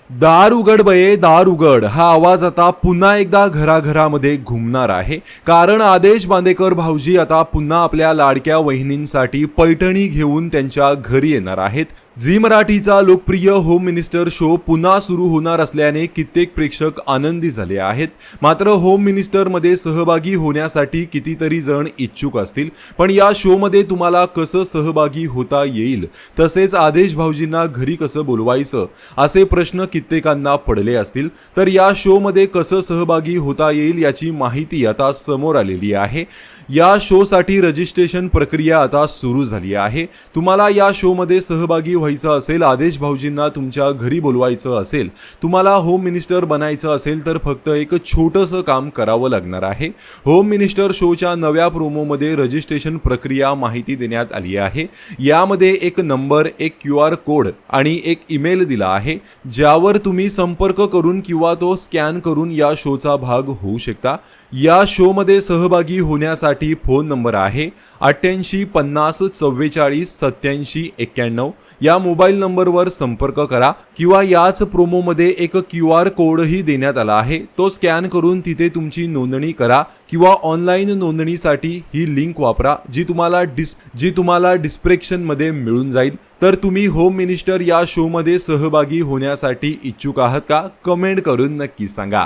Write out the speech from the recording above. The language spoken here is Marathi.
दार उघड बये दार उघड हा आवाज आता पुन्हा एकदा घराघरामध्ये घुमणार आहे। कारण आदेश बांदेकर भाऊजी आता पुन्हा आपल्या लाडक्या वहिनींसाठी पैठणी घेऊन त्यांच्या घरी येणार आहेत। झी मराठीचा लोकप्रिय होम मिनिस्टर शो पुन्हा सुरू होणार असल्याने कित्येक प्रेक्षक आनंदी झाले आहेत। मात्र होम मिनिस्टर मध्ये सहभागी होण्यासाठी कितीतरी जण इच्छुक असतील, पण या शो मध्ये तुम्हाला कसं सहभागी होता येईल, तसेच आदेश भाऊजींना घरी कसं बोलवायचं असे प्रश्न कित्येकांना पडले असतील। तर या शो मध्ये कसं सहभागी होता येईल याची माहिती आता समोर आलेली आहे। या शो साठी रजिस्ट्रेशन प्रक्रिया आता सुरू झाली आहे। तुम्हाला या शो मध्ये सहभागी व्हायचं असेल, आदेश भाऊजींना तुमच्या घरी बोलवायचं असेल, तुम्हाला होम मिनिस्टर बनायचं असेल तर फक्त एक छोटंसं काम करावं लागणार आहे। होम मिनिस्टर शोच्या नव्या प्रोमो मध्ये रजिस्ट्रेशन प्रक्रिया माहिती देण्यात आली आहे। यामध्ये एक नंबर, एक QR कोड आणि एक ईमेल दिला आहे, ज्यावर तुम्ही संपर्क करून किंवा तो स्कॅन करून या शोचा भाग होऊ शकता। या शो मध्ये सहभागी होण्यासाठी फोन नंबर आहे 88 50 44 87 91। या मोबाईल नंबरवर संपर्क करा किंवा याच प्रोमो मध्ये एक QR कोडही देण्यात आला आहे, तो स्कॅन करून तिथे तुमची नोंदणी करा किंवा ऑनलाईन नोंदणीसाठी ही लिंक वापरा, जी तुम्हाला डिस्क्रिप्शन मध्ये मिळून जाईल। तर तुम्ही होम मिनिस्टर या शो मध्ये सहभागी होण्यासाठी इच्छुक आहात का? कमेंट करून नक्की सांगा।